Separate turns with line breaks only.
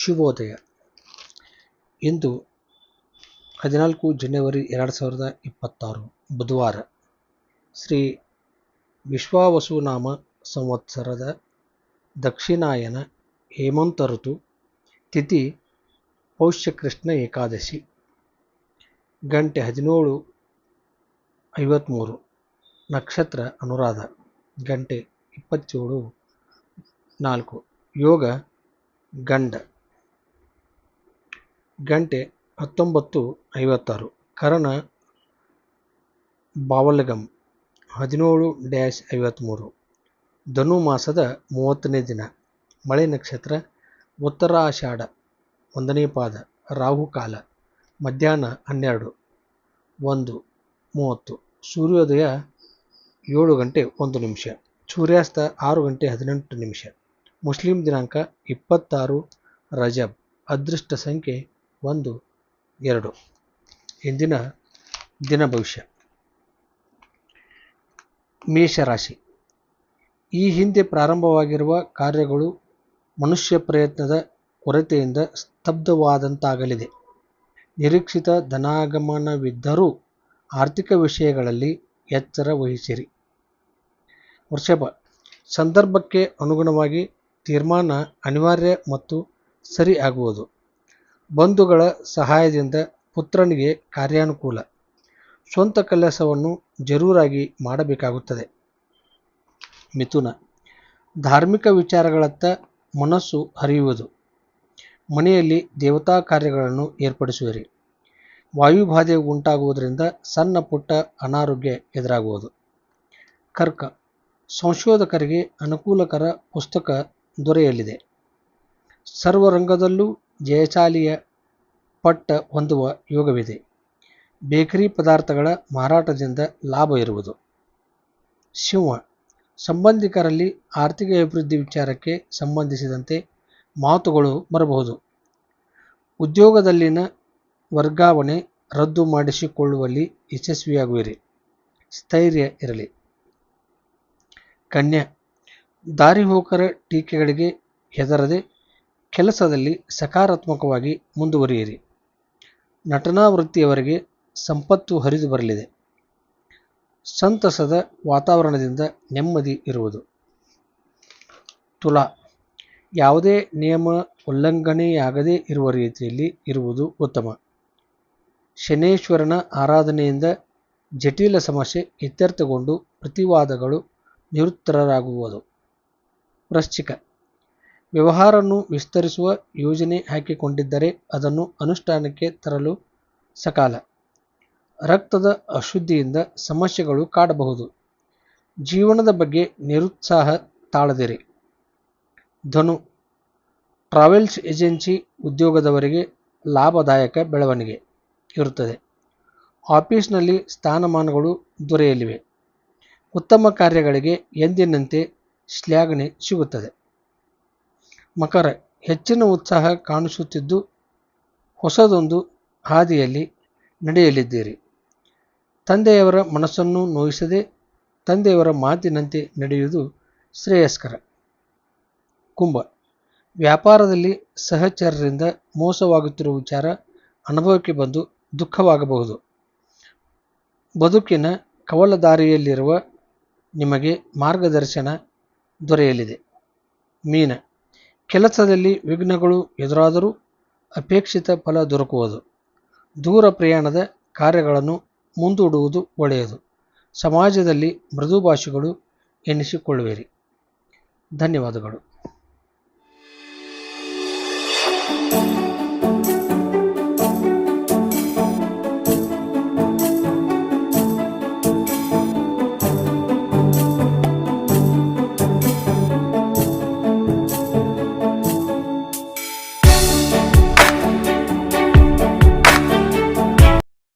ಶುಭೋದಯ. ಇಂದು 14 ಜನವರಿ 2026 ಬುಧವಾರ. ಶ್ರೀ ವಿಶ್ವಾವಸುನಾಮ ಸಂವತ್ಸರದ ದಕ್ಷಿಣಾಯನ ಹೇಮಂತ ಋತು. ತಿಥಿ ಪೌಷ್ಯಕೃಷ್ಣ ಏಕಾದಶಿ. ಗಂಟೆ 17:53. ನಕ್ಷತ್ರ ಅನುರಾಧ. ಗಂಟೆ 27:04. ಯೋಗ ಗಂಡ. ಗಂಟೆ 19:56. ಕರಣ ಬಾವಲಗಂ. 17:53. ಧನು ಮಾಸದ 30ನೇ ದಿನ. ಮಳೆ ನಕ್ಷತ್ರ ಉತ್ತರಾಷಾಢ 1ನೇ ಪಾದ. ರಾಹುಕಾಲ ಮಧ್ಯಾಹ್ನ 12:01:30. ಸೂರ್ಯೋದಯ 7:01. ಸೂರ್ಯಾಸ್ತ 6:18. ಮುಸ್ಲಿಂ ದಿನಾಂಕ 26 ರಜಬ್. ಅದೃಷ್ಟ ಸಂಖ್ಯೆ 1, 2. ಇಂದಿನ ದಿನ ಭವಿಷ್ಯ. ಮೇಷರಾಶಿ. ಈ ಹಿಂದೆ ಪ್ರಾರಂಭವಾಗಿರುವ ಕಾರ್ಯಗಳು ಮನುಷ್ಯ ಪ್ರಯತ್ನದ ಕೊರತೆಯಿಂದ ಸ್ತಬ್ಧವಾದಂತಾಗಲಿದೆ. ನಿರೀಕ್ಷಿತ ಧನಾಗಮನವಿದ್ದರೂ ಆರ್ಥಿಕ ವಿಷಯಗಳಲ್ಲಿ ಎಚ್ಚರ ವಹಿಸಿರಿ. ವೃಷಭ. ಸಂದರ್ಭಕ್ಕೆ ಅನುಗುಣವಾಗಿ ತೀರ್ಮಾನ ಅನಿವಾರ್ಯ ಮತ್ತು ಸರಿ ಆಗುವುದು. ಬಂಧುಗಳ ಸಹಾಯದಿಂದ ಪುತ್ರನಿಗೆ ಕಾರ್ಯಾನುಕೂಲ. ಸ್ವಂತ ಕೆಲಸವನ್ನು ಜರೂರಾಗಿ ಮಾಡಬೇಕಾಗುತ್ತದೆ. ಮಿಥುನ. ಧಾರ್ಮಿಕ ವಿಚಾರಗಳತ್ತ ಮನಸ್ಸು ಹರಿಯುವುದು. ಮನೆಯಲ್ಲಿ ದೇವತಾ ಕಾರ್ಯಗಳನ್ನು ಏರ್ಪಡಿಸುವಿರಿ. ವಾಯುಬಾಧೆ ಉಂಟಾಗುವುದರಿಂದ ಸಣ್ಣ ಪುಟ್ಟ ಅನಾರೋಗ್ಯ ಎದುರಾಗುವುದು. ಕರ್ಕ. ಸಂಶೋಧಕರಿಗೆ ಅನುಕೂಲಕರ ಪುಸ್ತಕ ದೊರೆಯಲಿದೆ. ಸರ್ವರಂಗದಲ್ಲೂ ಜಯಶಾಲಿಯ ಪಟ್ಟ ಹೊಂದುವ ಯೋಗವಿದೆ. ಬೇಕರಿ ಪದಾರ್ಥಗಳ ಮಾರಾಟದಿಂದ ಲಾಭ ಇರುವುದು. ಸಿಂಹ. ಸಂಬಂಧಿಕರಲ್ಲಿ ಆರ್ಥಿಕ ಅಭಿವೃದ್ಧಿ ವಿಚಾರಕ್ಕೆ ಸಂಬಂಧಿಸಿದಂತೆ ಮಾತುಗಳು ಬರಬಹುದು. ಉದ್ಯೋಗದಲ್ಲಿನ ವರ್ಗಾವಣೆ ರದ್ದು ಮಾಡಿಸಿಕೊಳ್ಳುವಲ್ಲಿ ಯಶಸ್ವಿಯಾಗುವಿರಿ. ಸ್ಥೈರ್ಯ ಇರಲಿ. ಕನ್ಯಾ. ದಾರಿಹೋಕರ ಟೀಕೆಗಳಿಗೆ ಹೆದರದೆ ಕೆಲಸದಲ್ಲಿ ಸಕಾರಾತ್ಮಕವಾಗಿ ಮುಂದುವರಿಯಿರಿ. ನಟನಾ ವೃತ್ತಿಯವರಿಗೆ ಸಂಪತ್ತು ಹರಿದು ಬರಲಿದೆ. ಸಂತಸದ ವಾತಾವರಣದಿಂದ ನೆಮ್ಮದಿ ಇರುವುದು. ತುಲಾ. ಯಾವುದೇ ನಿಯಮ ಉಲ್ಲಂಘನೆಯಾಗದೇ ಇರುವ ರೀತಿಯಲ್ಲಿ ಇರುವುದು ಉತ್ತಮ. ಶನೇಶ್ವರನ ಆರಾಧನೆಯಿಂದ ಜಟಿಲ ಸಮಸ್ಯೆ ಇತ್ಯರ್ಥಗೊಂಡು ಪ್ರತಿವಾದಗಳು ನಿವೃತ್ತರಾಗುವುದು. ವೃಶ್ಚಿಕ. ವ್ಯವಹಾರವನ್ನು ವಿಸ್ತರಿಸುವ ಯೋಜನೆ ಹಾಕಿಕೊಂಡಿದ್ದರೆ ಅದನ್ನು ಅನುಷ್ಠಾನಕ್ಕೆ ತರಲು ಸಕಾಲ. ರಕ್ತದ ಅಶುದ್ಧಿಯಿಂದ ಸಮಸ್ಯೆಗಳು ಕಾಡಬಹುದು. ಜೀವನದ ಬಗ್ಗೆ ನಿರುತ್ಸಾಹ ತಾಳದಿರಿ. ಧನು. ಟ್ರಾವೆಲ್ಸ್ ಏಜೆನ್ಸಿ ಉದ್ಯೋಗದವರಿಗೆ ಲಾಭದಾಯಕ ಬೆಳವಣಿಗೆ ಇರುತ್ತದೆ. ಆಫೀಸ್ನಲ್ಲಿ ಸ್ಥಾನಮಾನಗಳು ದೊರೆಯಲಿವೆ. ಉತ್ತಮ ಕಾರ್ಯಗಳಿಗೆ ಎಂದಿನಂತೆ ಶ್ಲಾಘನೆ ಸಿಗುತ್ತದೆ. ಮಕರ. ಹೆಚ್ಚಿನ ಉತ್ಸಾಹ ಕಾಣಿಸುತ್ತಿದ್ದು ಹೊಸದೊಂದು ಹಾದಿಯಲ್ಲಿ ನಡೆಯಲಿದ್ದೀರಿ. ತಂದೆಯವರ ಮನಸ್ಸನ್ನು ನೋಯಿಸದೆ ತಂದೆಯವರ ಮಾತಿನಂತೆ ನಡೆಯುವುದು ಶ್ರೇಯಸ್ಕರ. ಕುಂಭ. ವ್ಯಾಪಾರದಲ್ಲಿ ಸಹಚರರಿಂದ ಮೋಸವಾಗುತ್ತಿರುವ ವಿಚಾರ ಅನುಭವಕ್ಕೆ ಬಂದು ದುಃಖವಾಗಬಹುದು. ಬದುಕಿನ ಕವಲದಾರಿಯಲ್ಲಿರುವ ನಿಮಗೆ ಮಾರ್ಗದರ್ಶನ ದೊರೆಯಲಿದೆ. ಮೀನ. ಕೆಲಸದಲ್ಲಿ ವಿಘ್ನಗಳು ಎದುರಾದರೂ ಅಪೇಕ್ಷಿತ ಫಲ ದೊರಕುವುದು. ದೂರ ಪ್ರಯಾಣದ ಕಾರ್ಯಗಳನ್ನು ಮುಂದೂಡುವುದು ಒಳ್ಳೆಯದು. ಸಮಾಜದಲ್ಲಿ ಮೃದುಭಾಷಿಗಳು ಎನಿಸಿಕೊಳ್ಳುವಿರಿ. ಧನ್ಯವಾದಗಳು.